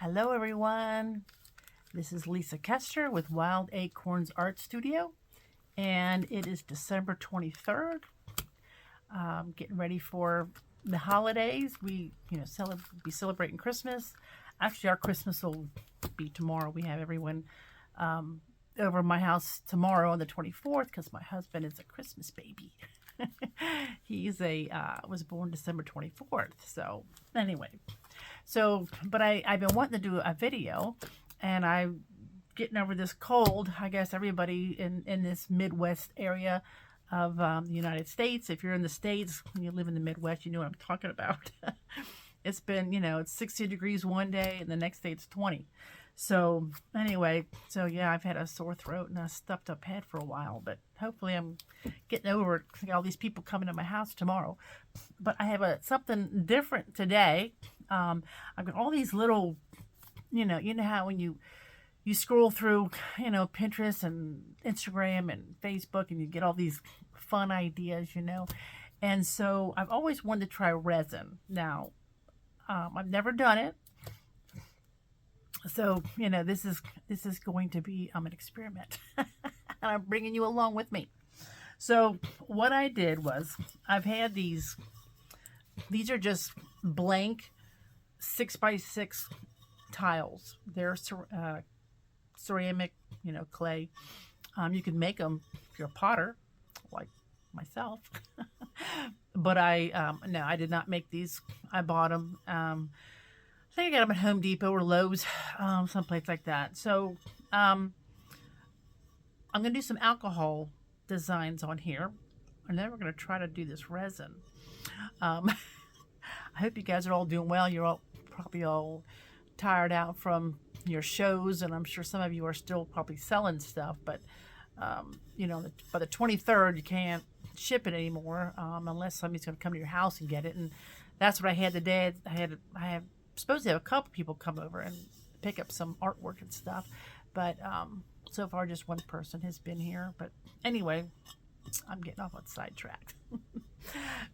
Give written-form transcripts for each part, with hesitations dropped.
Hello everyone, this is Lisa Kester with Wild Acorns Art Studio, and it is December 23rd. Getting ready for the holidays. We be celebrating Christmas. Actually, our Christmas will be tomorrow. We have everyone over at my house tomorrow on the 24th because my husband is a Christmas baby. He's was born December 24th. So anyway, but I've been wanting to do a video, and I'm getting over this cold. I guess everybody in this Midwest area of the United States, if you're in the States and you live in the Midwest, you know what I'm talking about. It's been, it's 60 degrees one day and the next day it's 20. So anyway, yeah, I've had a sore throat and a stuffed up head for a while, but hopefully I'm getting over it. I got all these people coming to my house tomorrow. But I have something different today. I've got all these little, you know how when you scroll through, Pinterest and Instagram and Facebook, and you get all these fun ideas, And so I've always wanted to try resin. Now, I've never done it. So, this is going to be an experiment. And I'm bringing you along with me. So what I did was, I've had these are just blank 6x6 tiles. They're ceramic, clay. You can make them if you're a potter, like myself. But no, I did not make these. I bought them. I think I got them at Home Depot or Lowe's, someplace like that. So I'm going to do some alcohol designs on here. And then we're going to try to do this resin. I hope you guys are all doing well. You're probably all tired out from your shows, and I'm sure some of you are still probably selling stuff. But, by the 23rd, you can't ship it anymore unless somebody's going to come to your house and get it. And that's what I had today. I have supposed to have a couple people come over and pick up some artwork and stuff, but so far just one person has been here. But anyway, I'm getting off on sidetrack.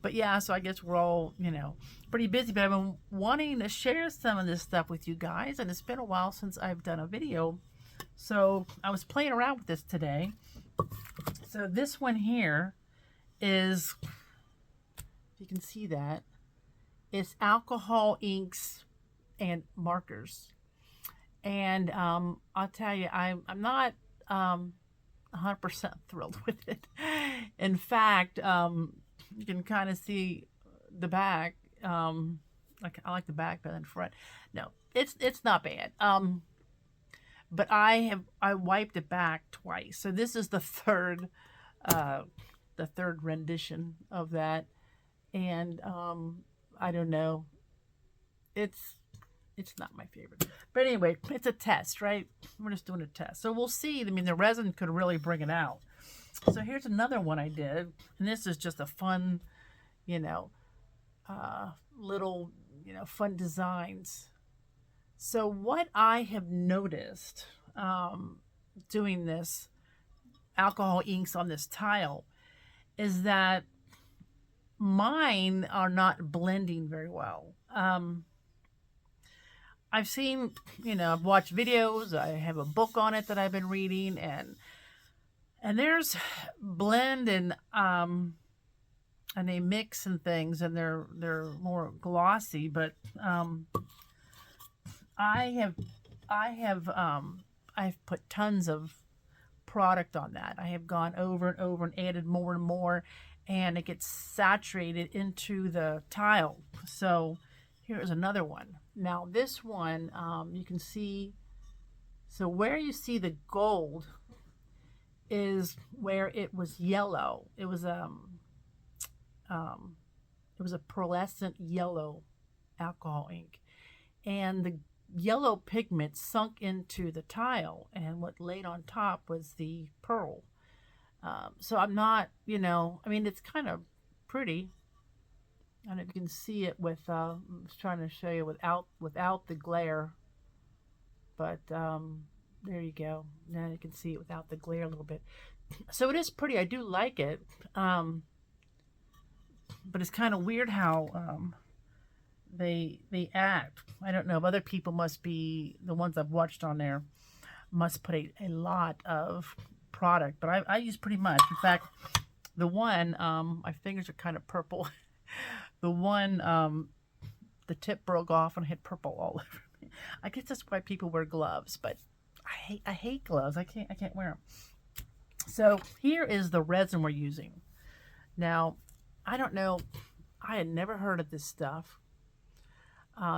But yeah, so I guess we're all pretty busy, but I've been wanting to share some of this stuff with you guys, and it's been a while since I've done a video, so I was playing around with this today. So this one here is, if you can see that, it's alcohol inks and markers. And I'll tell you, I'm not 100% thrilled with it. In fact, you can kind of see the back. I like the back better than front. No, it's not bad. But I wiped it back twice. So this is the third rendition of that. And I don't know. It's not my favorite. But anyway, it's a test, right? We're just doing a test. So we'll see. I mean, the resin could really bring it out. So here's another one I did. And this is just a fun, little, fun designs. So what I have noticed doing this alcohol inks on this tile is that mine are not blending very well. I've seen, I've watched videos. I have a book on it that I've been reading, and there's blend and they mix and things, and they're more glossy. But I've put tons of product on that. I have gone over and over and added more and more, and it gets saturated into the tile. So here's another one. Now this one, you can see, so where you see the gold is where it was yellow. It was a pearlescent yellow alcohol ink, and the yellow pigment sunk into the tile, and what laid on top was the pearl. So I'm not, I mean, it's kind of pretty. I don't know if you can see it with, I was trying to show you without the glare. But there you go. Now you can see it without the glare a little bit. So it is pretty. I do like it. But it's kind of weird how they act. I don't know if other people must be, the ones I've watched on there must put a lot of product, but I use pretty much. In fact, the one, my fingers are kind of purple. The one, the tip broke off and hit purple all over me. I guess that's why people wear gloves, but I hate gloves. I can't wear them. So here is the resin we're using. Now, I don't know. I had never heard of this stuff.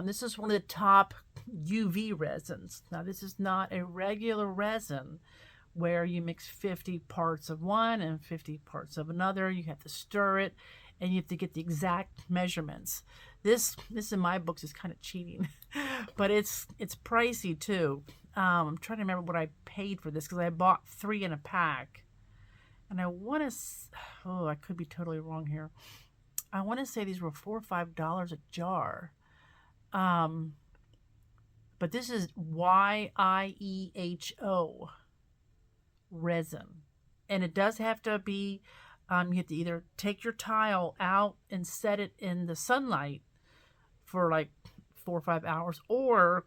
This is one of the top UV resins. Now, this is not a regular resin where you mix 50 parts of one and 50 parts of another. You have to stir it, and you have to get the exact measurements. This in my books is kind of cheating, but it's pricey too. I'm trying to remember what I paid for this because I bought 3 in a pack, and I want to. Oh, I could be totally wrong here. I want to say these were $4 or $5 a jar. But this is YIEHO resin, and it does have to be. You have to either take your tile out and set it in the sunlight for like 4 or 5 hours, or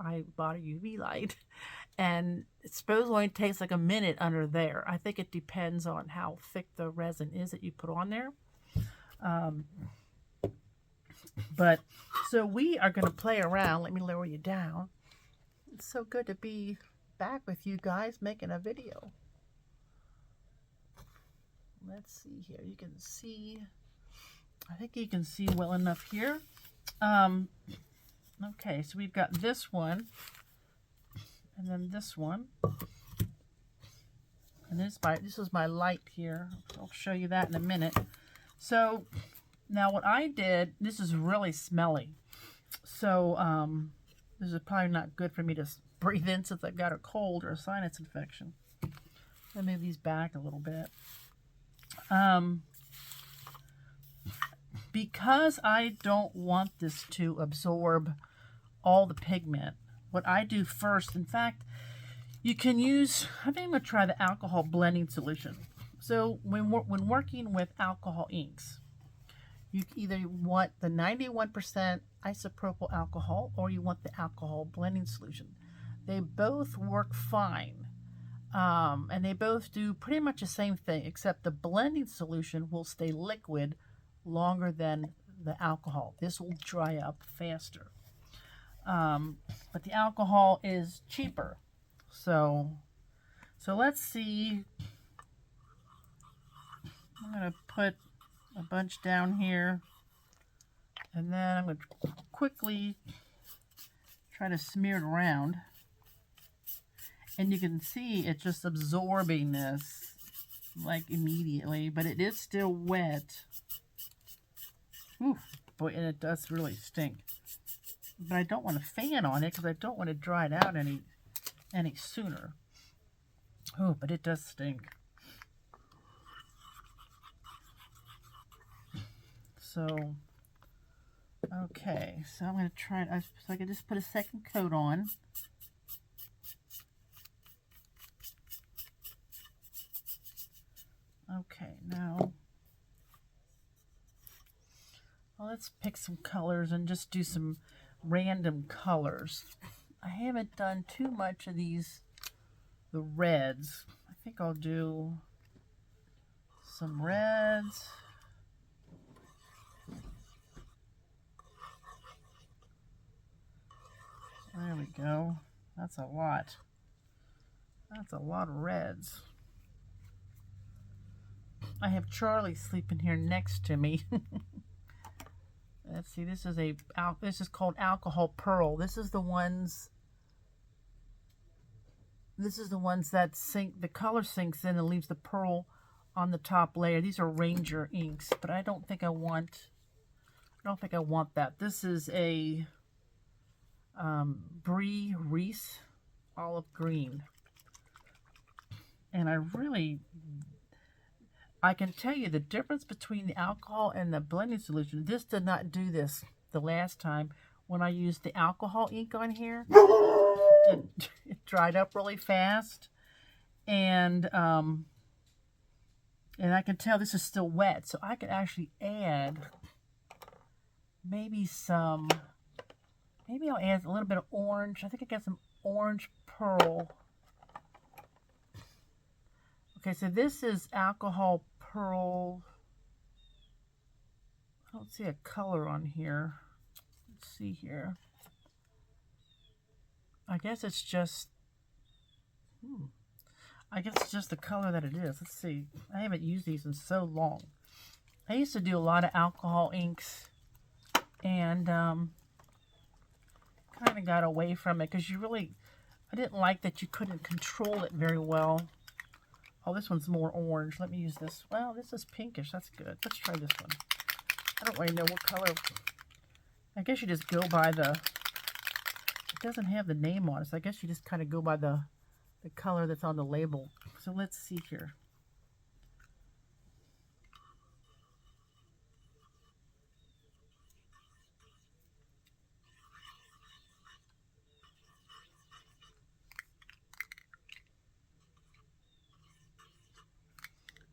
I bought a UV light, and it supposedly takes like a minute under there. I think it depends on how thick the resin is that you put on there. But so we are going to play around. Let me lower you down. It's so good to be back with you guys making a video. Let's see here. You can see, I think you can see well enough here. Okay, so we've got this one, and then this one, and this is my light here. I'll show you that in a minute. So now what I did, this is really smelly, so this is probably not good for me to breathe in since I've got a cold or a sinus infection. Let me move these back a little bit. Because I don't want this to absorb all the pigment, what I do first, in fact, you can use, I think I'm going to try the alcohol blending solution. So when working with alcohol inks, you either want the 91% isopropyl alcohol or you want the alcohol blending solution. They both work fine. And they both do pretty much the same thing, except the blending solution will stay liquid longer than the alcohol. This will dry up faster. But the alcohol is cheaper. So let's see. I'm going to put a bunch down here. And then I'm going to quickly try to smear it around. And you can see it's just absorbing this like immediately, but it is still wet. Ooh, boy, and it does really stink. But I don't want to fan on it because I don't want to dry it out any sooner. Oh, but it does stink. So, okay, so I'm going to try it. So I can just put a second coat on. Okay, now let's pick some colors and just do some random colors. I haven't done too much of the reds. I think I'll do some reds. There we go. That's a lot. That's a lot of reds. I have Charlie sleeping here next to me. Let's see. This is called alcohol pearl. This is the ones that sink. The color sinks in and leaves the pearl on the top layer. These are Ranger inks, but I don't think I want that. This is a Brie Reese olive green, and I can tell you the difference between the alcohol and the blending solution. This did not do this the last time when I used the alcohol ink on here. It dried up really fast, and I can tell this is still wet, so I could actually add maybe some, maybe I'll add a little bit of orange. I think I got some orange pearl. Okay, so this is alcohol pearl. I don't see a color on here. Let's see here. I guess it's just, I guess it's just the color that it is. Let's see. I haven't used these in so long. I used to do a lot of alcohol inks and kind of got away from it because I didn't like that you couldn't control it very well. Oh, this one's more orange. Let me use this. Well, this is pinkish. That's good. Let's try this one. I don't really know what color. I guess you just go by the, it doesn't have the name on it, so I guess you just kind of go by the color that's on the label. So let's see here.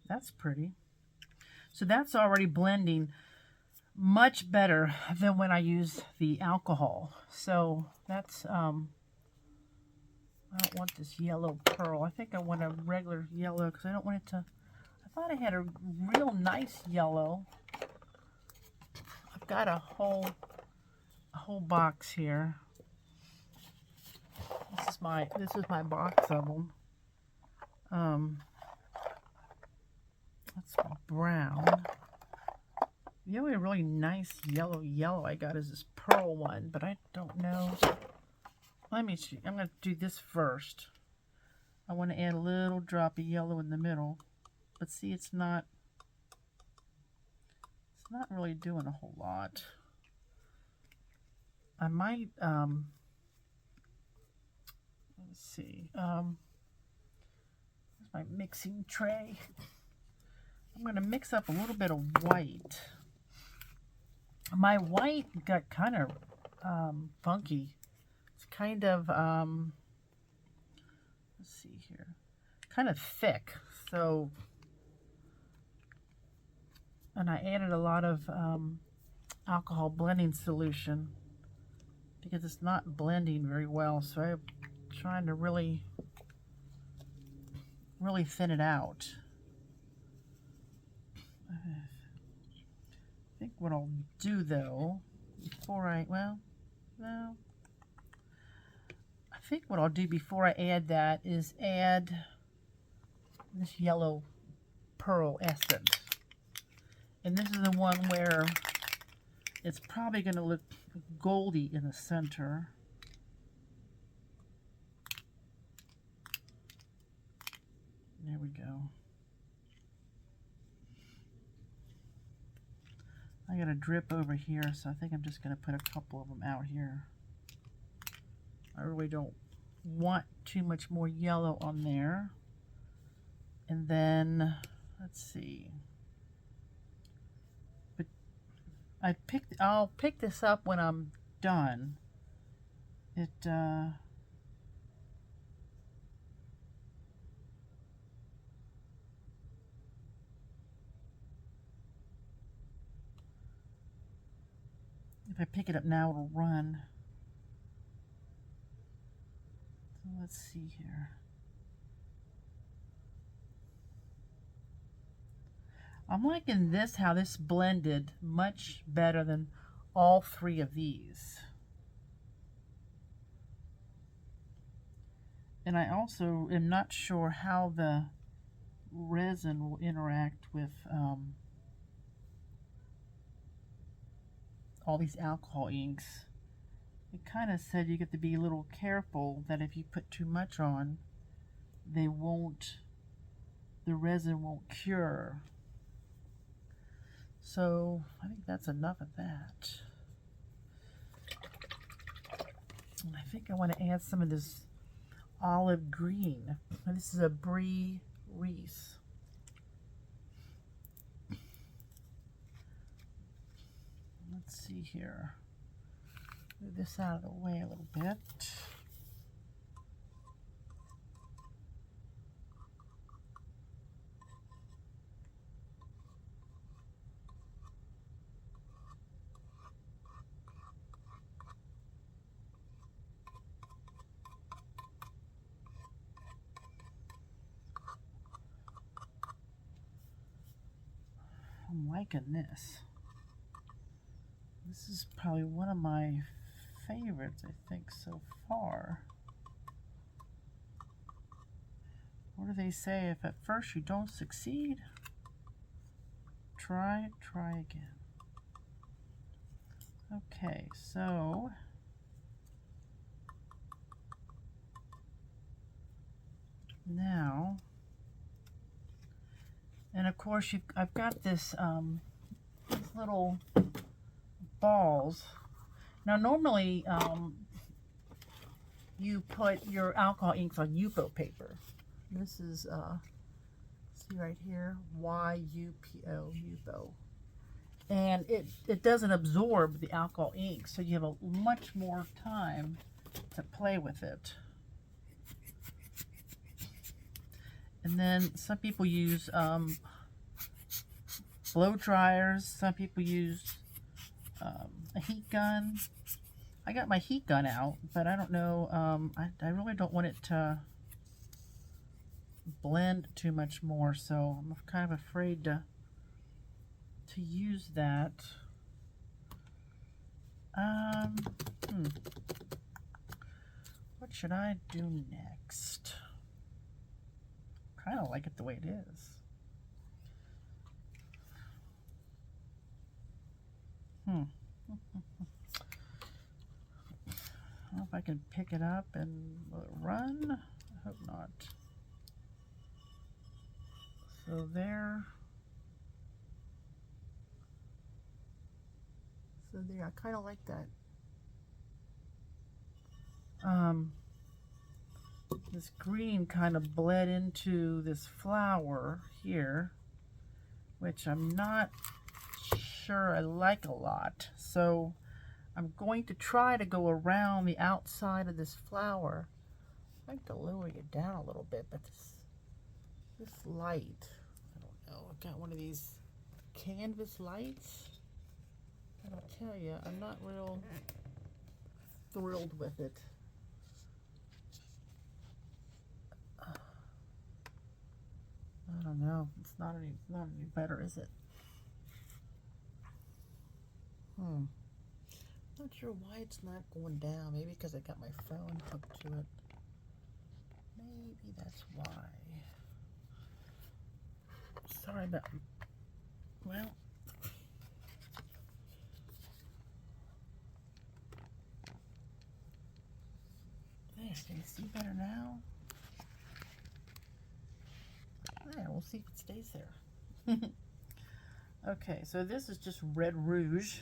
That's pretty. So that's already blending much better than when I use the alcohol. So that's, I don't want this yellow pearl. I think I want a regular yellow because I don't want it to, I thought I had a real nice yellow. I've got a whole box here. This is my box of them. That's brown. The only really nice yellow I got is this pearl one, but I don't know. Let me see. I'm going to do this first. I want to add a little drop of yellow in the middle. But see, it's not really doing a whole lot. I might, let's see. Here's my mixing tray. I'm going to mix up a little bit of white. My white got kind of funky. It's kind of, let's see here, kind of thick. So, and I added a lot of alcohol blending solution because it's not blending very well. So I'm trying to really thin it out. I think what I'll do though, before I think what I'll do before I add that is add this yellow pearl essence. And this is the one where it's probably going to look goldy in the center. There we go. I got a drip over here, so I think I'm just going to put a couple of them out here. I really don't want too much more yellow on there. And then, let's see. But I'll pick this up when I'm done. If I pick it up now, it'll run. So let's see here. I'm liking this, how this blended much better than all three of these. And I also am not sure how the resin will interact with all these alcohol inks. It kind of said you get to be a little careful that if you put too much on, the resin won't cure. So I think that's enough of that. And I think I want to add some of this olive green. And this is a Brie Reese. Let's see here. Move this out of the way a little bit. liking this. This is probably one of my favorites, I think, so far. What do they say? If at first you don't succeed, try again. Okay, so now, and of course I've got this these little balls. Now normally you put your alcohol inks on UPO paper. This is see right here, YUPO, UPO. And it doesn't absorb the alcohol ink, so you have a much more time to play with it. And then some people use blow dryers. Some people use a heat gun. I got my heat gun out, but I don't know. I really don't want it to blend too much more, so I'm kind of afraid to use that. What should I do next? Kind of like it the way it is. I don't know if I can pick it up and will it run? I hope not. So there. So there, I kind of like that. This green kind of bled into this flower here, which I'm not sure I like a lot. So I'm going to try to go around the outside of this flower. I'd like to lower it down a little bit, but this light, I don't know. I've got one of these canvas lights. And I'll tell you, I'm not real thrilled with it. I don't know. It's not any better, is it? Not sure why it's not going down. Maybe because I got my phone hooked to it. Maybe that's why. Sorry about. Well. There, can you see better now? There, we'll see if it stays there. Okay, so this is just Red Rouge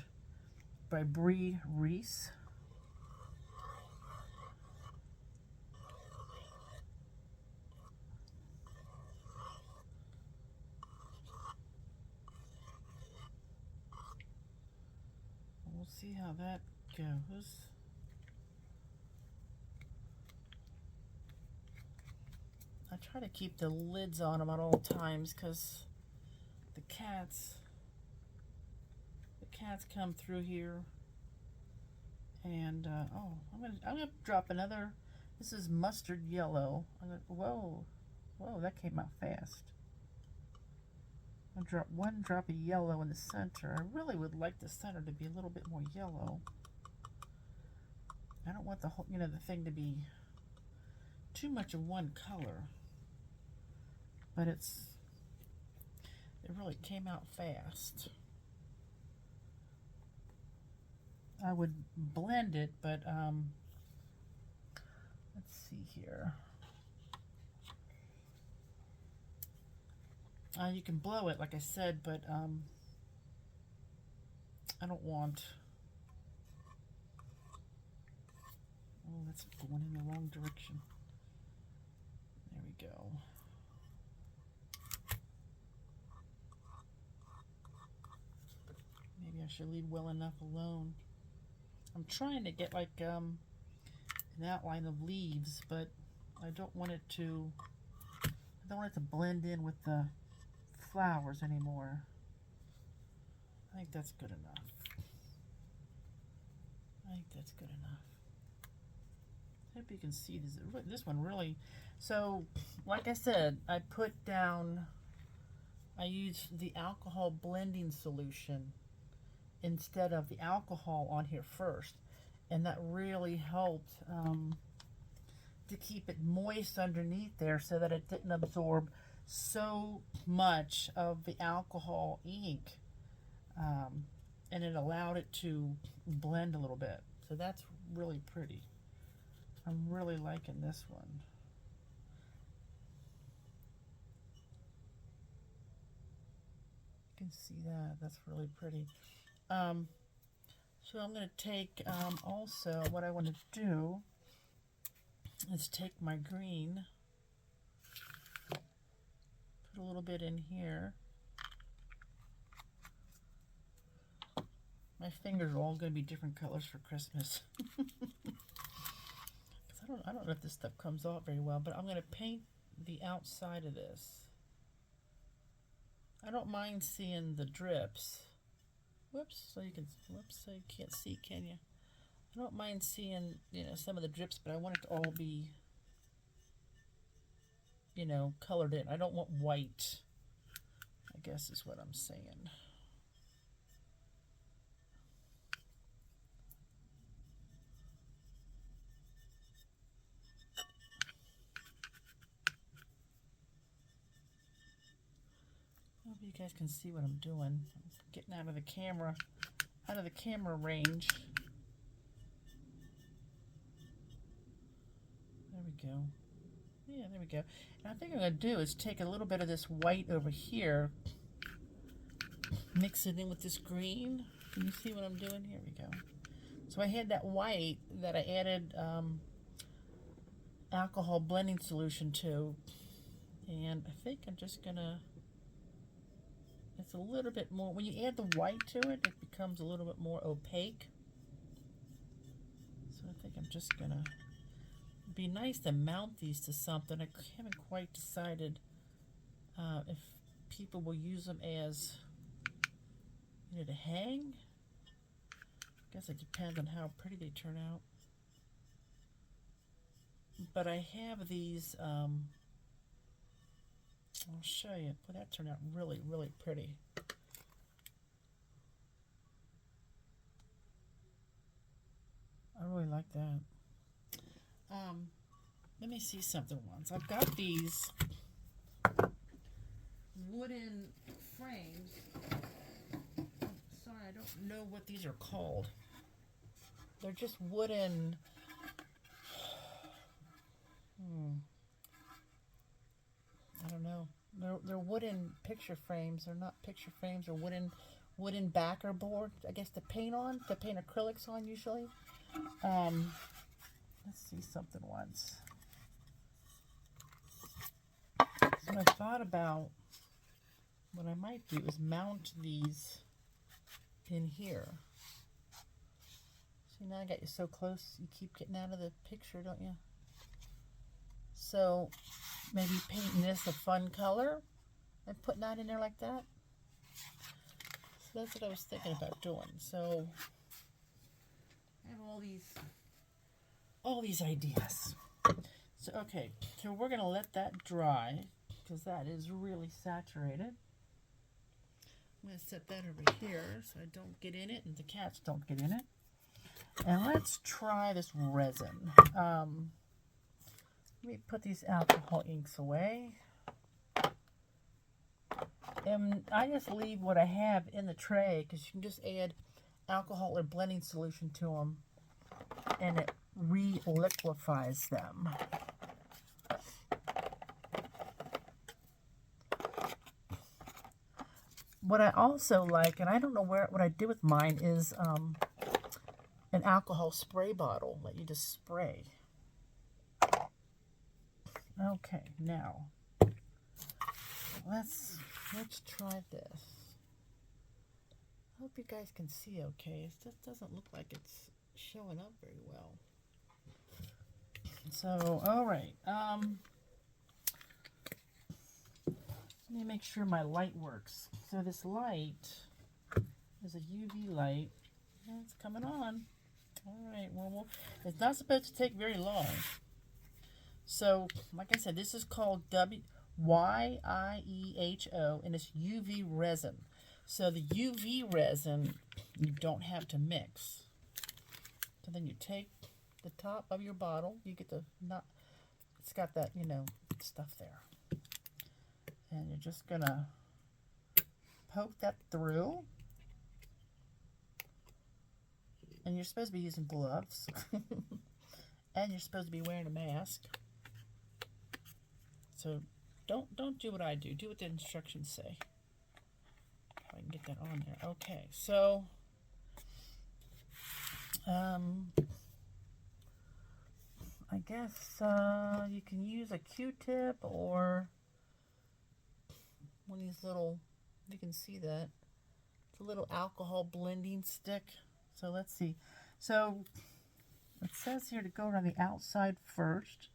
by Brie Reese. We'll see how that goes. I try to keep the lids on them at all times because the cats come through here. And oh, I'm gonna drop another. This is mustard yellow. Whoa, that came out fast. I'll drop one drop of yellow in the center. I really would like the center to be a little bit more yellow. I don't want the whole, the thing to be too much of one color. But it really came out fast. I would blend it, but let's see here. You can blow it, like I said, but I don't want. Oh, that's going in the wrong direction. There we go. Maybe I should leave well enough alone. I'm trying to get like an outline of leaves, but I don't want it to. I don't want it to blend in with the flowers anymore. I think that's good enough. Hope you can see this one really. So, like I said, I put down I used the alcohol blending solution instead of the alcohol on here first, and that really helped to keep it moist underneath there so that it didn't absorb so much of the alcohol ink, and it allowed it to blend a little bit. So that's really pretty. I'm really liking this one. You can see that. That's really pretty. So I'm going to take, also what I want to do is take my green, put a little bit in here. My fingers are all going to be different colors for Christmas. I don't know if this stuff comes off very well, but I'm going to paint the outside of this. I don't mind seeing the drips. Whoops, so you can't see, can you? I don't mind seeing, you know, some of the drips, but I want it to all be, you know, colored in. I don't want white, I guess is what I'm saying. I hope you guys can see what I'm doing. I'm getting out of the camera range. There we go. Yeah, there we go. And I think I'm going to do is take a little bit of this white over here, mix it in with this green. Can you see what I'm doing? Here we go. So I had that white that I added alcohol blending solution to, and I think I'm just going to, it's a little bit more, when you add the white to it, it becomes a little bit more opaque. So I think I'm just going to, be nice to mount these to something. I haven't quite decided if people will use them as, you know, to hang. I guess it depends on how pretty they turn out. But I have these, I'll show you. Boy, that turned out really, really pretty. I really like that. Let me see something once. I've got these wooden frames. Sorry, I don't know what these are called. They're just wooden. I don't know. They're wooden picture frames. They're not picture frames. They're wooden backer board. I guess to paint on, to paint acrylics on usually. Let's see something once. So I thought about what I might do is mount these in here. See, now I got you so close, you keep getting out of the picture, don't you? So maybe painting this a fun color and putting that in there like that. So that's what I was thinking about doing. So I have all these ideas. So okay, so we're gonna let that dry because that is really saturated. I'm gonna set that over here so I don't get in it and the cats don't get in it. And let's try this resin. Let me put these alcohol inks away. And I just leave what I have in the tray because you can just add alcohol or blending solution to them and it re-liquefies them. What I also like, and I don't know what I did with mine, is an alcohol spray bottle that you just spray. Okay, now let's try this. I hope you guys can see okay. It just doesn't look like it's showing up very well. So, all right. Let me make sure my light works. So this light is a UV light. Oh, it's coming on. All right. Well, it's not supposed to take very long. So, like I said, this is called YIEHO, and it's UV resin. So the UV resin you don't have to mix. So then you take the top of your bottle, you get the not, it's got that, you know, stuff there. And you're just gonna poke that through. And you're supposed to be using gloves. And you're supposed to be wearing a mask. So don't do what I do. Do what the instructions say. If I can get that on there. Okay, so I guess you can use a Q-tip or one of these little, you can see that, it's a little alcohol blending stick. So let's see. So it says here to go around the outside first.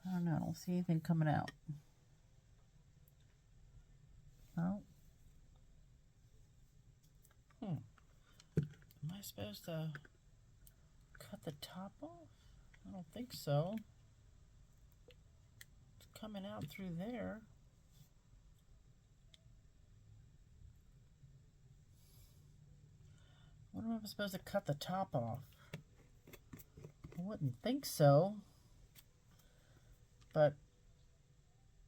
I don't know. I don't see anything coming out. Oh. Am I supposed to cut the top off? I don't think so. It's coming out through there. What am I supposed to cut the top off? I wouldn't think so. But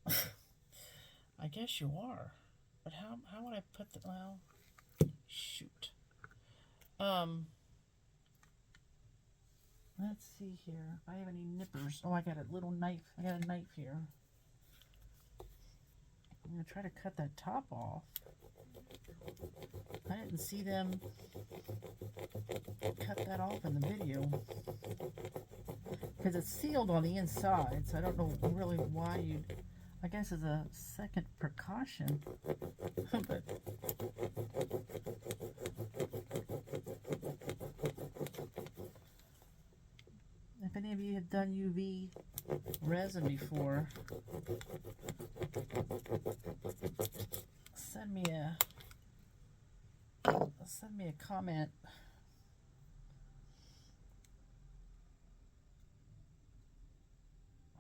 I guess you are. But how would I put the, well, shoot. Let's see here. If I have any nippers. Oh, I got a little knife. I got a knife here. I'm going to try to cut that top off. I didn't see them cut that off in the video. Because it's sealed on the inside, so I don't know really why you'd... I guess as a second precaution. But if any of you have done UV resin before, send me a comment.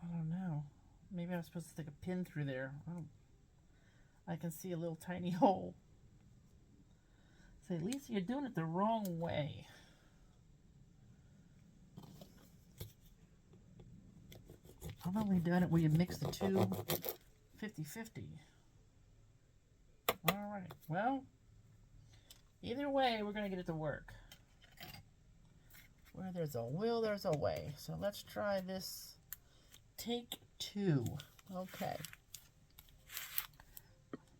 I don't know. Maybe I'm supposed to stick a pin through there. Oh, I can see a little tiny hole. So at least you're doing it the wrong way. I'm only doing it where you mix the two 50-50. Alright, well, either way, we're going to get it to work. Where there's a will, there's a way. So let's try this. Take 2. Okay.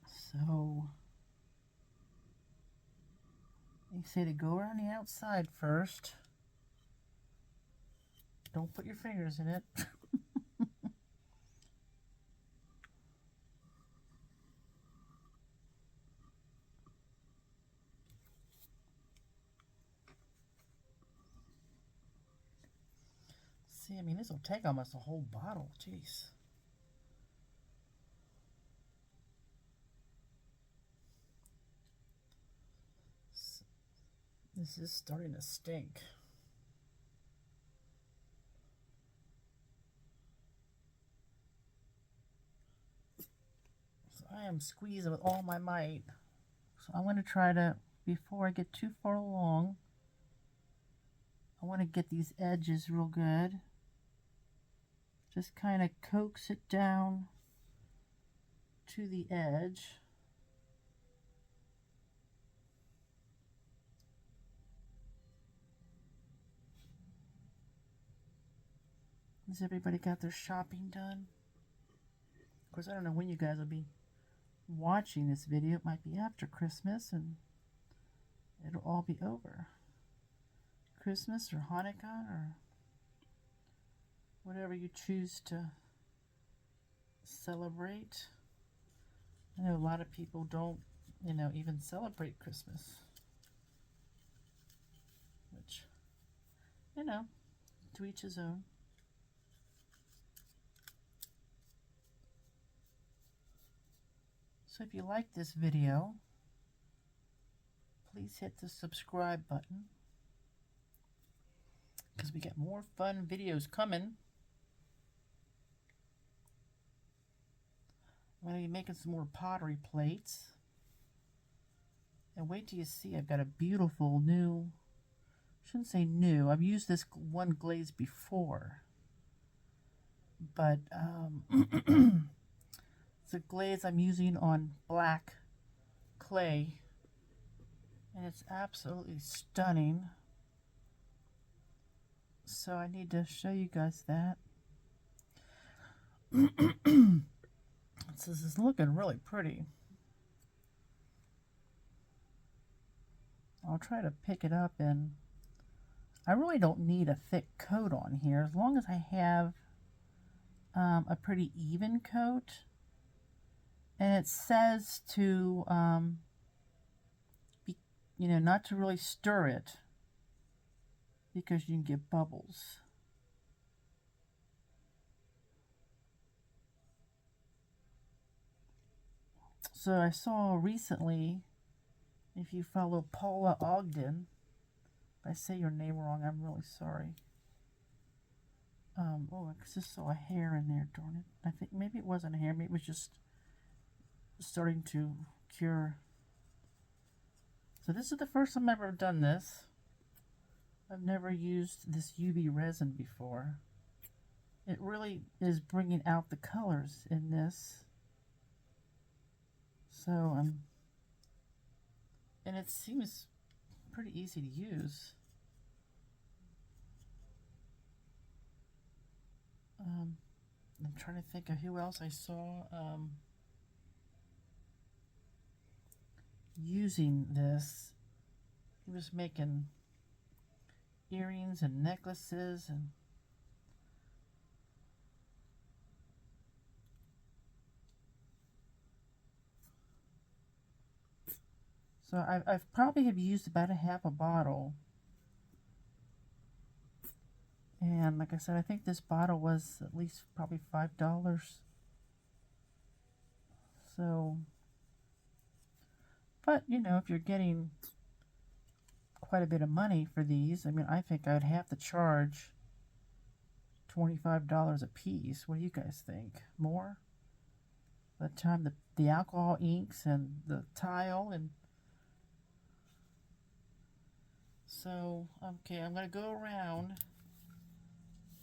So you say to go around the outside first. Don't put your fingers in it. See, I mean, this will take almost a whole bottle. Jeez. This is starting to stink. So I am squeezing with all my might. So I want to try to, before I get too far along, I want to get these edges real good. Just kind of coax it down to the edge. Has everybody got their shopping done? Of course, I don't know when you guys will be watching this video. It might be after Christmas and it'll all be over. Christmas or Hanukkah or whatever you choose to celebrate. I know a lot of people don't, you know, even celebrate Christmas. Which, you know, to each his own. So if you like this video, please hit the subscribe button. because we got more fun videos coming. I'm going to be making some more pottery plates. And wait till you see, I've got a beautiful new, shouldn't say new, I've used this one glaze before. But it's a glaze I'm using on black clay. And it's absolutely stunning. So I need to show you guys that. This is looking really pretty. I'll try to pick it up, and I really don't need a thick coat on here as long as I have a pretty even coat. And it says to not to really stir it because you can get bubbles. So I saw recently, if you follow Paula Ogden, if I say your name wrong, I'm really sorry. Oh, I just saw a hair in there, darn it. I think maybe it wasn't a hair, maybe it was just starting to cure. So this is the first time I've ever done this. I've never used this UV resin before. It really is bringing out the colors in this. So, and it seems pretty easy to use. I'm trying to think of who else I saw using this. He was making earrings and necklaces and so I've probably have used about a half a bottle. And like I said, I think this bottle was at least probably $5. So, but you know, if you're getting quite a bit of money for these, I mean, I think I'd have to charge $25 a piece. What do you guys think? More? By the time the alcohol inks and the tile and so, okay, I'm going to go around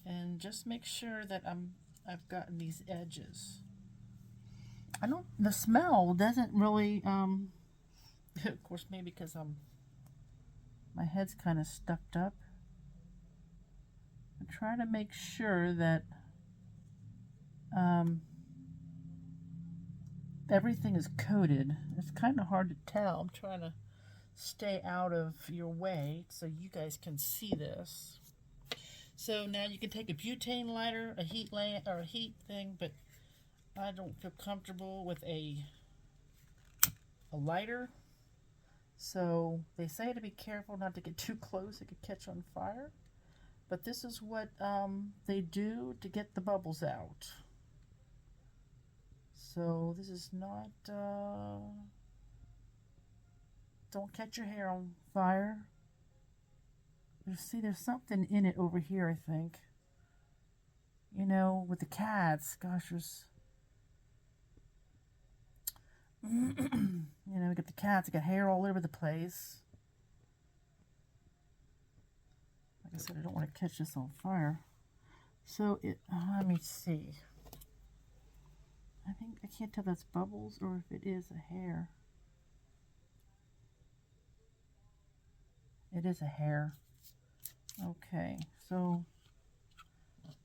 and just make sure that I've gotten these edges. The smell doesn't really, of course, maybe because my head's kind of stuffed up. I'm trying to make sure that everything is coated. It's kind of hard to tell. I'm trying to stay out of your way so you guys can see this. So now you can take a butane lighter, a heat thing, but I don't feel comfortable with a lighter. So they say to be careful not to get too close, it could catch on fire. But this is what they do to get the bubbles out. So this is not, don't catch your hair on fire. You see, there's something in it over here, I think. You know, with the cats, gosh, there's, you know, we got the cats, they got hair all over the place. Like I said, I don't want to catch this on fire. So let me see. I think, I can't tell if that's bubbles or if it is a hair. It is a hair. Okay, so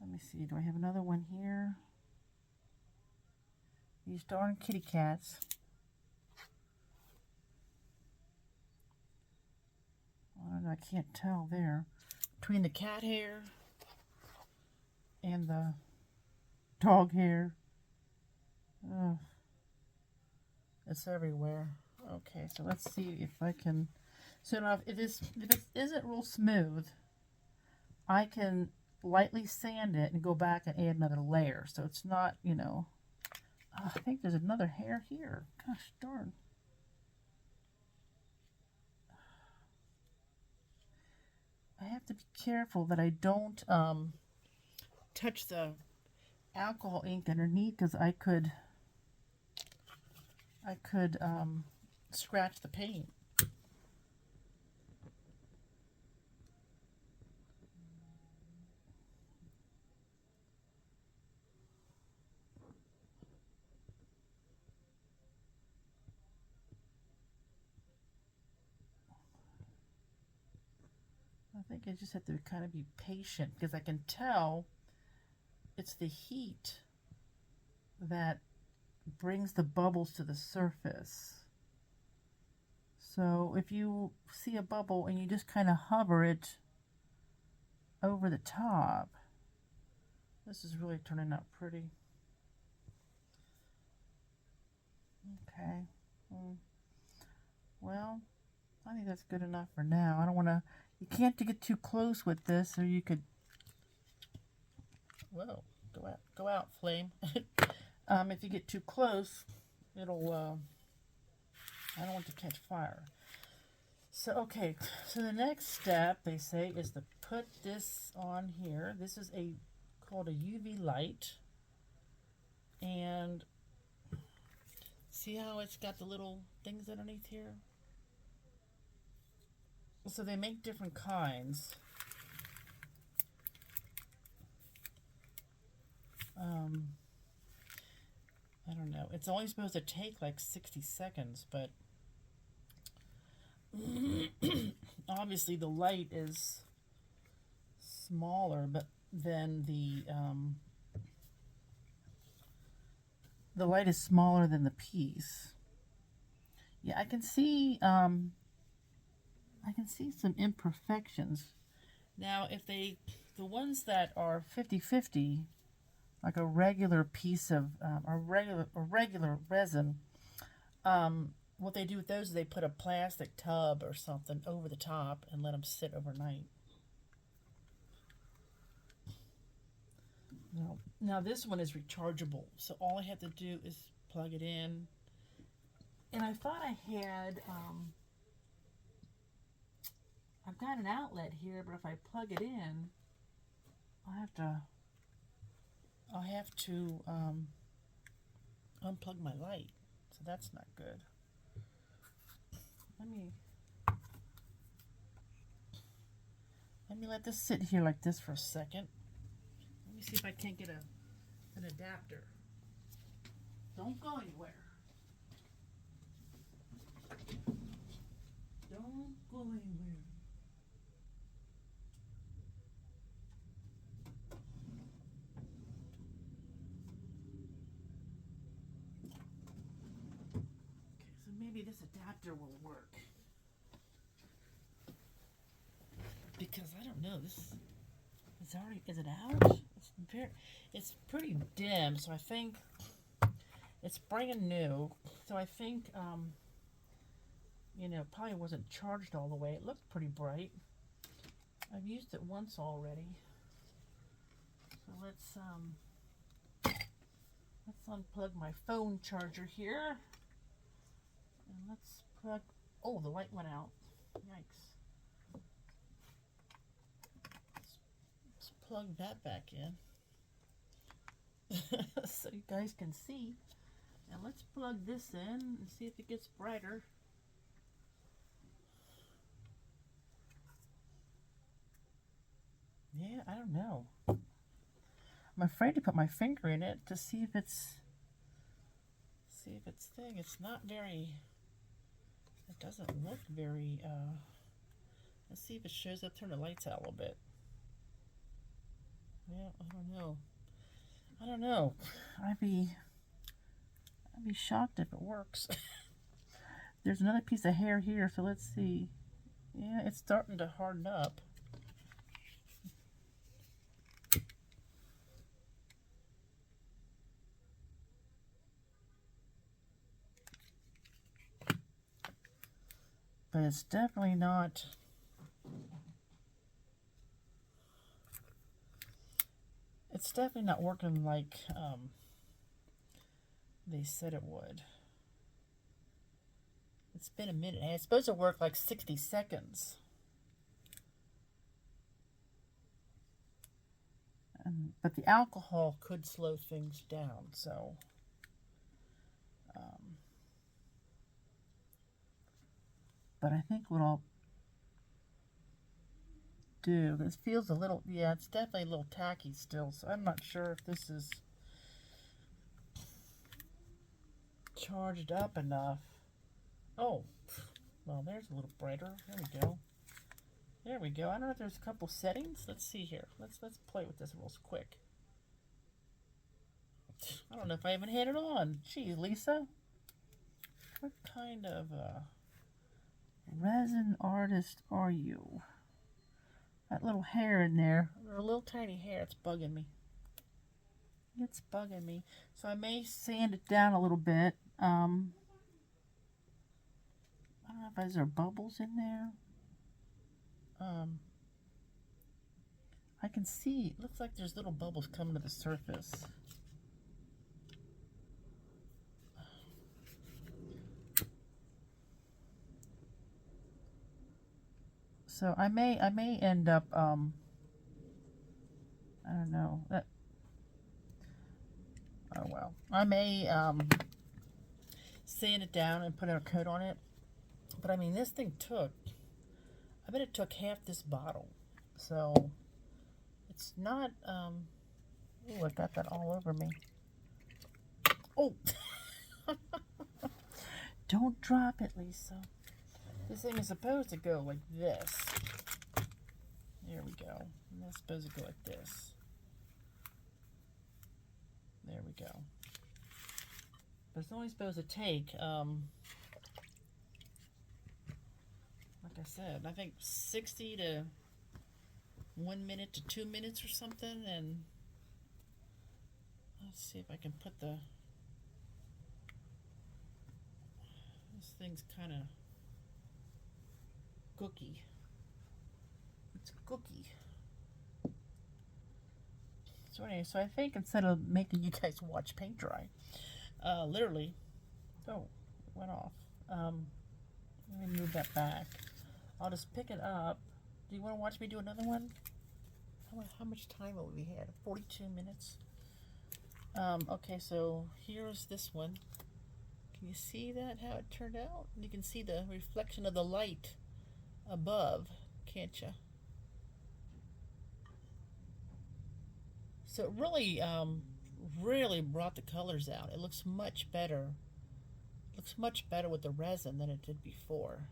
let me see. Do I have another one here? These darn kitty cats. I can't tell there. Between the cat hair and the dog hair. Ugh. It's everywhere. Okay, so let's see if I can. So now if it isn't real smooth, I can lightly sand it and go back and add another layer. So it's not, you know. Oh, I think there's another hair here. Gosh darn. I have to be careful that I don't touch the alcohol ink underneath, because I could scratch the paint. I think I just have to kind of be patient, because I can tell it's the heat that brings the bubbles to the surface. So if you see a bubble and you just kind of hover it over the top, this is really turning out pretty. Okay. Well, I think that's good enough for now. I don't want to, you can't get too close with this, or you could, whoa, go out, flame. If you get too close, it'll, I don't want to catch fire. So, okay, so the next step, they say, is to put this on here. This is called a UV light. And see how it's got the little things underneath here? So they make different kinds. I don't know. It's only supposed to take like 60 seconds, but obviously the light is smaller, but then the light is smaller than the piece. Yeah, I can see some imperfections. Now, if the ones that are 50-50, like a regular piece of a regular resin, what they do with those is they put a plastic tub or something over the top and let them sit overnight. Now this one is rechargeable, so all I have to do is plug it in. And I thought I had, I've got an outlet here, but if I plug it in, I'll have to unplug my light, so that's not good. Let me let this sit here like this for a second. Let me see if I can't get an adapter. Don't go anywhere. Don't go anywhere. Maybe this adapter will work, because I don't know, this is already, is it out? It's pretty dim, so I think it's brand new, so I think you know, probably wasn't charged all the way. It looked pretty bright. I've used it once already, so let's unplug my phone charger here. And let's plug, oh, the light went out. Yikes. Let's plug that back in so you guys can see. And let's plug this in and see if it gets brighter. Yeah, I don't know. I'm afraid to put my finger in it to see if it's thing. It's not very, it doesn't look very, let's see if it shows up. Turn the lights out a little bit. Yeah, I don't know. I'd be shocked if it works. There's another piece of hair here, so let's see. Yeah, it's starting to harden up. But it's definitely not, working like they said it would. It's been a minute, and it's supposed to work like 60 seconds. But the alcohol could slow things down, so but I think what I'll do, this feels a little, yeah, it's definitely a little tacky still, so I'm not sure if this is charged up enough. Oh, well, there's a little brighter. There we go. There we go. I don't know if there's a couple settings. Let's see here. Let's play with this real quick. I don't know if I even had it on. Geez, Lisa. What kind of resin artist are you? That little hair in there, a little tiny hair, it's bugging me. It's bugging me. So I may sand it down a little bit. I don't know if there's bubbles in there. I can see, it looks like there's little bubbles coming to the surface. So I may end up, I don't know, oh well. I may sand it down and put a coat on it. But I mean, this thing took, I bet it took half this bottle. So it's not, oh, I got that all over me. Oh, don't drop it, Lisa. This thing is supposed to go like this. There we go. And that's supposed to go like this. There we go. But it's only supposed to take, like I said, I think 60 to 1 minute to 2 minutes or something. And let's see if I can put the, this thing's kind of cookie. It's cookie. So anyway, so I think instead of making you guys watch paint dry, literally, oh, it went off. Let me move that back. I'll just pick it up. Do you want to watch me do another one? How much time will we had? 42 minutes. Okay, so here's this one. Can you see that, how it turned out? You can see the reflection of the light above, can't you? So it really, really brought the colors out. It looks much better. Looks much better with the resin than it did before.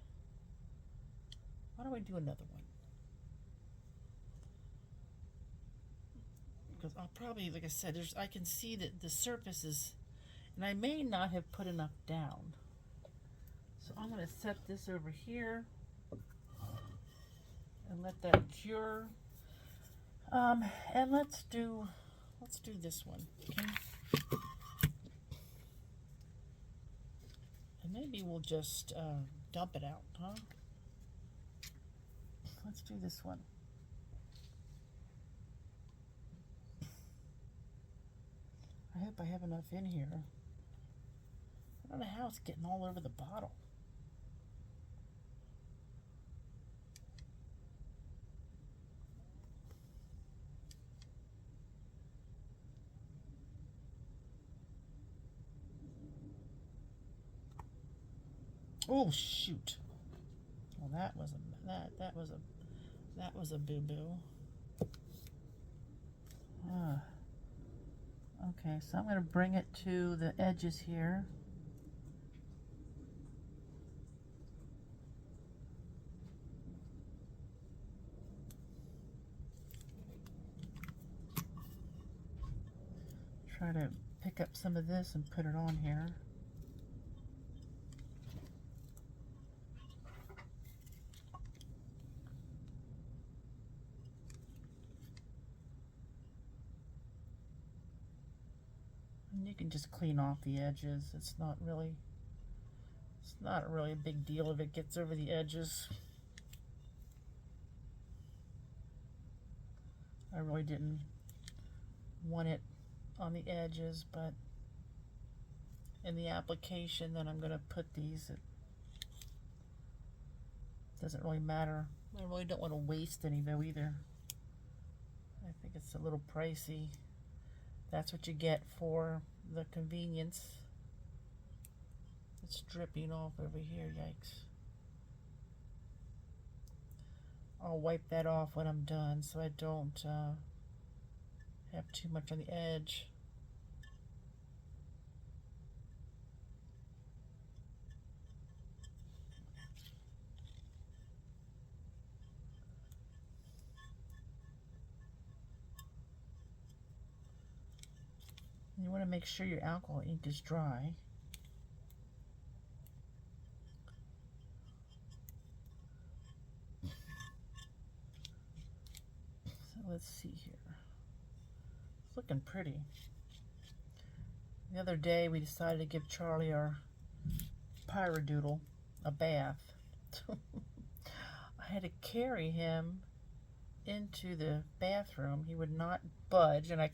Why don't we do another one? Because I'll probably, like I said, I can see that the surface is, and I may not have put enough down. So I'm going to set this over here and let that cure. And let's do this one, okay? And maybe we'll just dump it out, huh? Let's do this one. I hope I have enough in here. I don't know how it's getting all over the bottle. Oh shoot! Well, that was a boo boo. Okay, so I'm going to bring it to the edges here. Try to pick up some of this and put it on here. And you can just clean off the edges. It's not really a big deal if it gets over the edges. I really didn't want it on the edges, but in the application that I'm going to put these, it doesn't really matter. I really don't want to waste any though either. I think it's a little pricey. That's what you get for the convenience. It's dripping off over here, yikes. I'll wipe that off when I'm done so I don't have too much on the edge. You want to make sure your alcohol ink is dry. So let's see here. It's looking pretty. The other day we decided to give Charlie, our pyrodoodle, a bath. I had to carry him into the bathroom. He would not budge, and I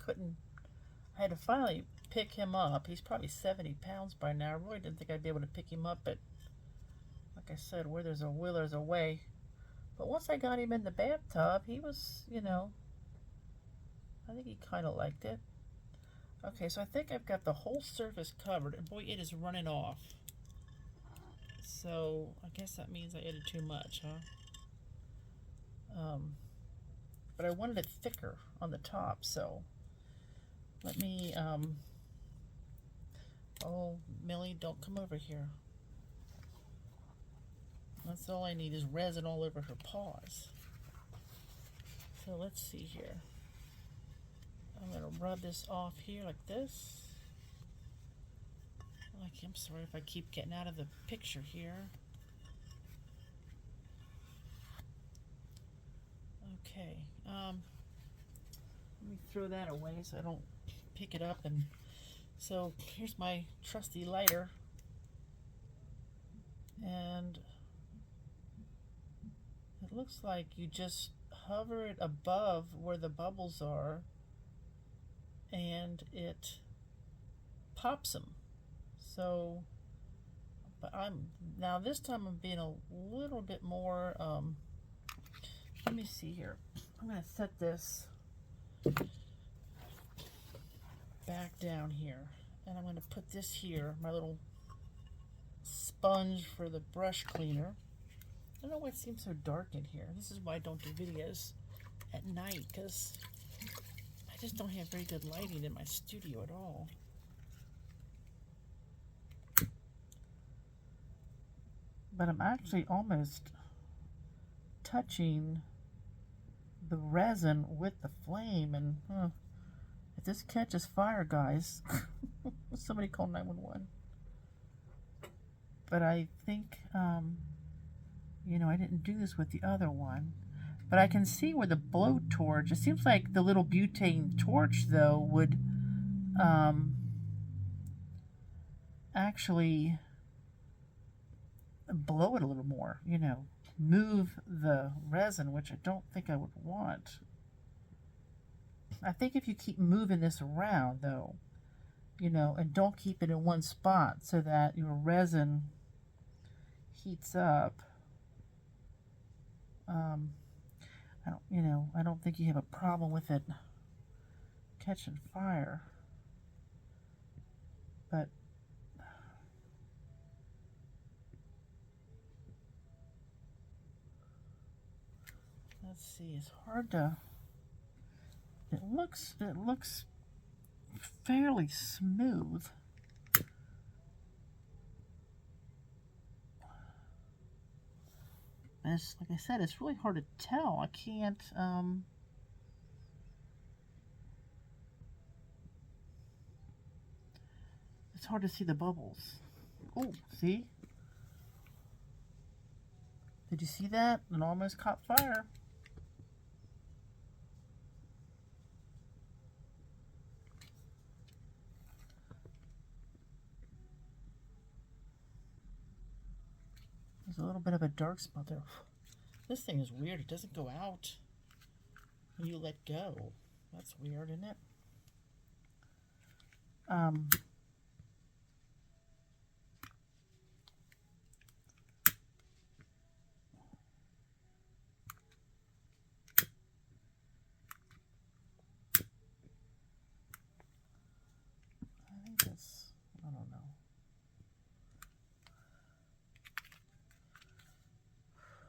had to finally pick him up. He's probably 70 pounds by now. I really didn't think I'd be able to pick him up, but like I said, where there's a will, there's a way. But once I got him in the bathtub, he was, you know, I think he kind of liked it. Okay, so I think I've got the whole surface covered, and boy, it is running off. So I guess that means I added too much, huh? But I wanted it thicker on the top, so let me, oh, Millie, don't come over here. That's all I need is resin all over her paws. So let's see here. I'm going to rub this off here like this. I'm sorry if I keep getting out of the picture here. Okay. Let me throw that away so I don't pick it up. And so here's my trusty lighter. And it looks like you just hover it above where the bubbles are and it pops them. So, but now this time I'm being a little bit more, let me see here. I'm going to set this back down here, and I'm going to put this here, my little sponge for the brush cleaner. I don't know why it seems so dark in here. This is why I don't do videos at night, because I just don't have very good lighting in my studio at all. But I'm actually almost touching the resin with the flame, and if this catches fire, guys, somebody call 911. But I think, you know, I didn't do this with the other one, but I can see where the blowtorch, it seems like the little butane torch, though, would actually blow it a little more, you know, move the resin, which I don't think I would want. I think if you keep moving this around, though, you know, and don't keep it in one spot so that your resin heats up, I don't think you have a problem with it catching fire. But let's see, it's hard to, it looks fairly smooth. It's, like I said, it's really hard to tell. I can't, it's hard to see the bubbles. Oh, see? Did you see that? It almost caught fire. There's a little bit of a dark spot there. This thing is weird. It doesn't go out when you let go. That's weird, isn't it?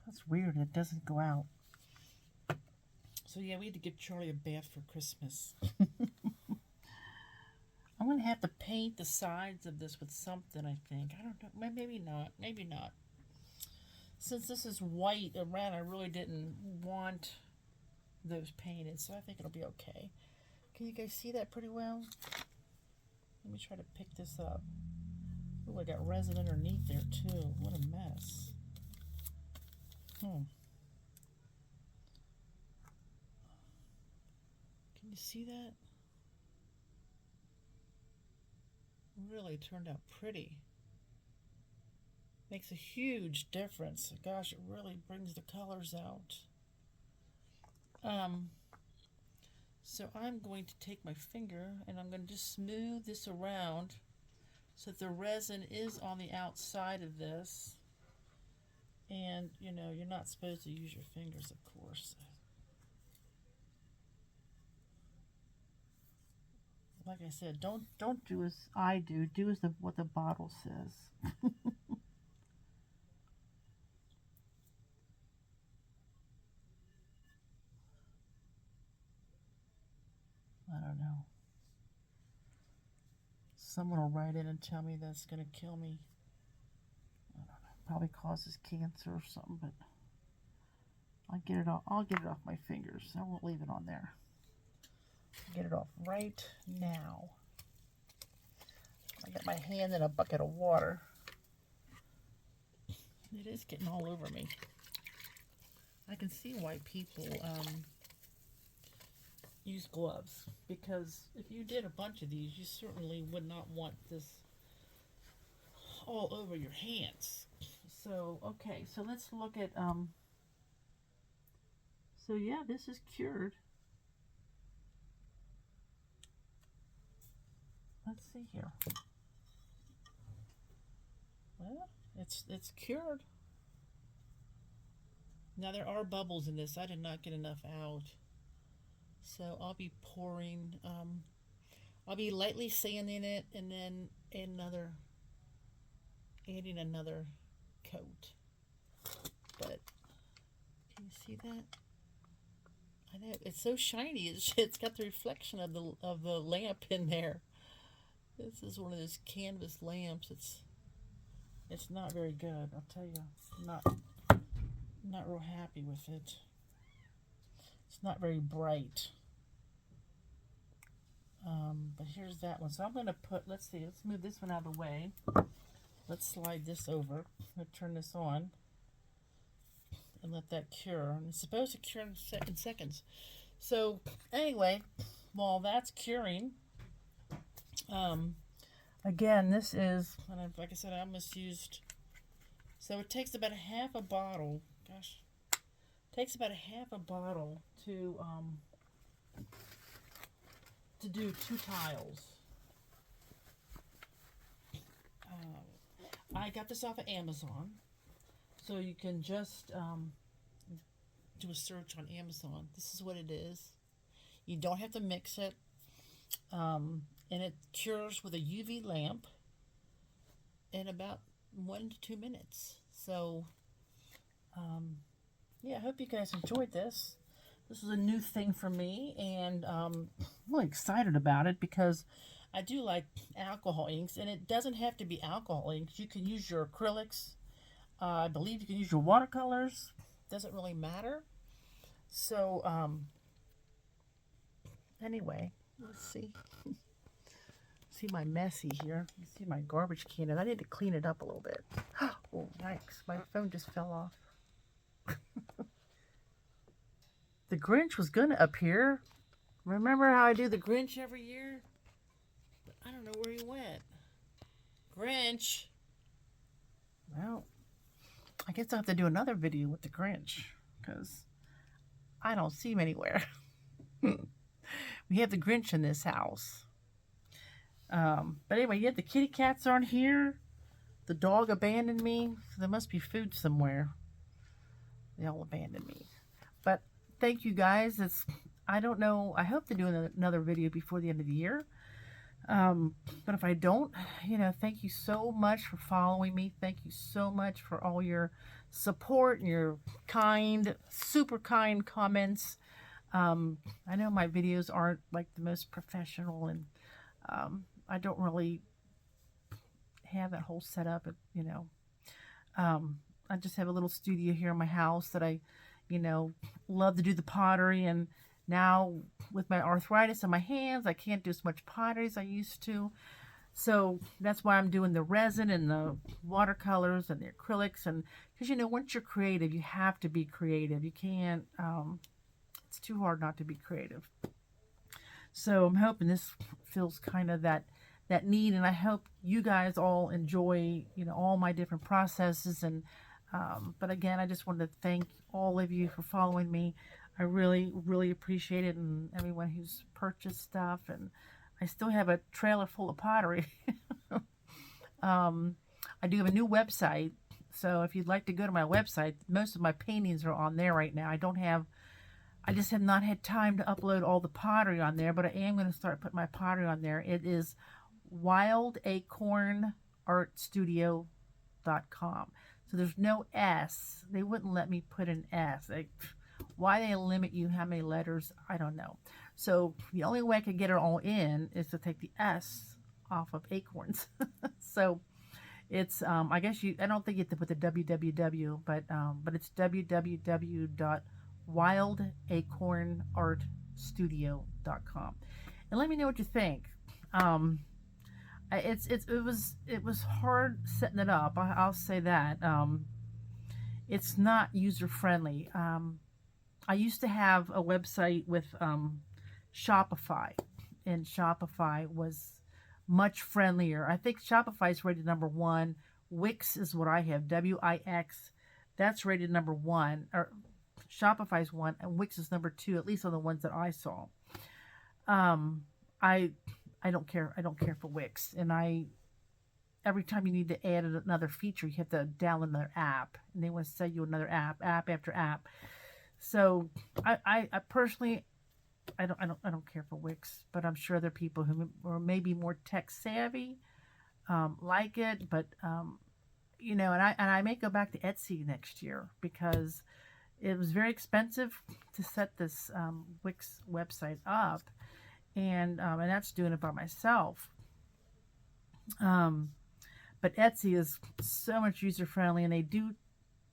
That's weird. It doesn't go out. So yeah, we had to give Charlie a bath for Christmas. I'm going to have to paint the sides of this with something, I think. I don't know. Maybe not. Maybe not. Since this is white around, I really didn't want those painted, so I think it'll be okay. Can you guys see that pretty well? Let me try to pick this up. Oh, I got resin underneath there, too. What a mess. Can you see that? Really turned out pretty. Makes a huge difference. Gosh, it really brings the colors out. So I'm going to take my finger and I'm going to just smooth this around so that the resin is on the outside of this. And, you know, you're not supposed to use your fingers, of course. Like I said, don't do as I do. Do as what the bottle says. I don't know. Someone will write in and tell me that's going to kill me. I don't know. Probably causes cancer or something, but I'll get it off my fingers. I won't leave it on there. Get it off right now. I got my hand in a bucket of water. It is getting all over me. I can see why people use gloves, because if you did a bunch of these, you certainly would not want this all over your hands. So, okay, so let's look at, so yeah, this is cured. Let's see here. Well, it's cured. Now there are bubbles in this. I did not get enough out. So I'll be pouring, I'll be lightly sanding it and then adding another coat. But can you see that? I know it's so shiny. It's got the reflection of the lamp in there. This is one of those canvas lamps. It's not very good. I'll tell you. I'm not real happy with it. It's not very bright. But here's that one. So I'm going to let's move this one out of the way. Let's slide this over. I'm going to turn this on and let that cure. And it's supposed to cure in seconds. So anyway, while that's curing, again, this is, like I said, I almost used, so it takes about a half a bottle, gosh, it takes about a half a bottle to do 2 tiles. I got this off of Amazon, so you can just do a search on Amazon. This is what it is. You don't have to mix it. And it cures with a UV lamp in about 1 to 2 minutes. So, yeah, I hope you guys enjoyed this. This is a new thing for me, and I'm really excited about it because I do like alcohol inks, and it doesn't have to be alcohol inks. You can use your acrylics. I believe you can use your watercolors. Doesn't really matter. So, anyway, let's see. See my messy here. You see my garbage can, and I need to clean it up a little bit. Oh, yikes. My phone just fell off. The Grinch was going to appear. Remember how I do the Grinch every year? But I don't know where he went. Grinch. Well, I guess I'll have to do another video with the Grinch, because I don't see him anywhere. We have the Grinch in this house. But anyway, yeah, the kitty cats aren't here. The dog abandoned me. So there must be food somewhere. They all abandoned me. But thank you guys. I don't know. I hope to do another video before the end of the year. But if I don't, thank you so much for following me. Thank you so much for all your support and your kind, super kind comments. I know my videos aren't like the most professional, and I don't really have that whole setup, I just have a little studio here in my house that I, love to do the pottery. And now with my arthritis in my hands, I can't do as much pottery as I used to. So that's why I'm doing the resin and the watercolors and the acrylics. And because, once you're creative, you have to be creative. You can't, it's too hard not to be creative. So I'm hoping this fills kind of that need, and I hope you guys all enjoy, all my different processes. And but again, I just wanted to thank all of you for following me. I really, really appreciate it, and everyone who's purchased stuff. And I still have a trailer full of pottery. I do have a new website, so if you'd like to go to my website, most of my paintings are on there right now. I just have not had time to upload all the pottery on there, but I am going to start putting my pottery on there. It is wildacornartstudio.com. So there's no S. They wouldn't let me put an S. Why they limit you how many letters, I don't know. So the only way I could get it all in is to take the S off of acorns. So it's, I guess I don't think you have to put the www, but it's www.wildacornartstudio.com. And let me know what you think. It was hard setting it up. I'll say that. It's not user friendly. I used to have a website with Shopify, and Shopify was much friendlier. I think Shopify is rated #1. Wix is what I have, WIX. That's rated #1, or Shopify's 1, and Wix is #2, at least on the ones that I saw. I don't care. I don't care for Wix, and every time you need to add another feature, you have to download another app, and they want to sell you another app after app. So I personally, I don't care for Wix, but I'm sure there are people who are maybe more tech savvy, like it. But and I may go back to Etsy next year, because it was very expensive to set this Wix website up, and that's doing it by myself. But Etsy is so much user friendly, and they do,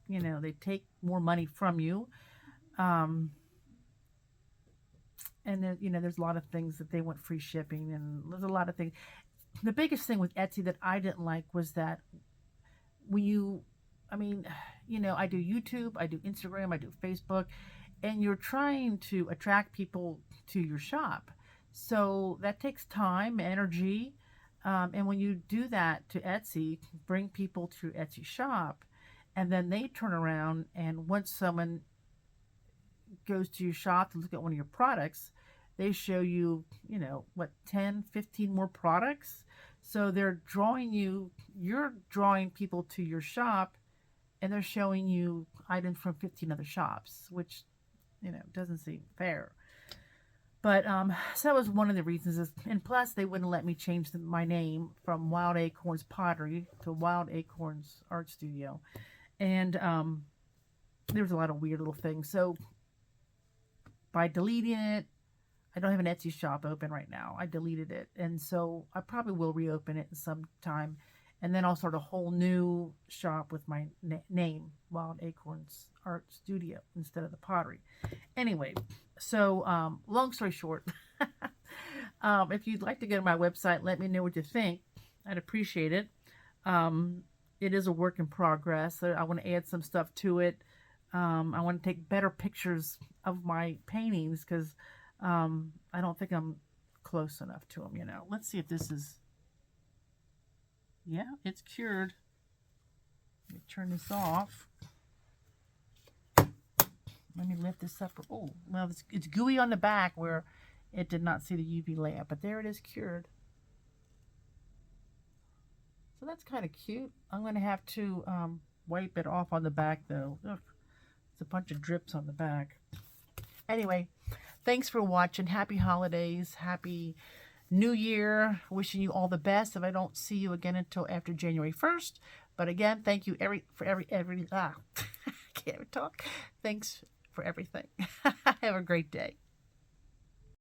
they take more money from you. And then, there's a lot of things that they want free shipping, and there's a lot of things. The biggest thing with Etsy that I didn't like was that when I do YouTube, I do Instagram, I do Facebook, and you're trying to attract people to your shop. So that takes time, energy, and when you do that to Etsy, bring people to Etsy shop, and then they turn around, and once someone goes to your shop to look at one of your products, they show you, 10, 15 more products. So you're drawing people to your shop, and they're showing you items from 15 other shops, which, doesn't seem fair. But so that was one of the reasons. And plus, they wouldn't let me change my name from Wild Acorns Pottery to Wild Acorns Art Studio. And there was a lot of weird little things. So by deleting it, I don't have an Etsy shop open right now. I deleted it. And so I probably will reopen it sometime. And then I'll start a whole new shop with my name, Wild Acorns Art Studio, instead of the pottery. Anyway, so long story short, if you'd like to go to my website, let me know what you think. I'd appreciate it. It is a work in progress. I want to add some stuff to it. I want to take better pictures of my paintings, because I don't think I'm close enough to them, Let's see if this is... Yeah, it's cured. Let me turn this off. Let me lift this up. Oh, well, it's gooey on the back where it did not see the UV lamp, but there it is, cured. So that's kind of cute. I'm going to have to wipe it off on the back, though. Ugh, it's a bunch of drips on the back. Anyway, thanks for watching. Happy holidays. Happy New Year. Wishing you all the best. If I don't see you again until after January 1st. But again, thank you I can't talk. Thanks for everything. Have a great day.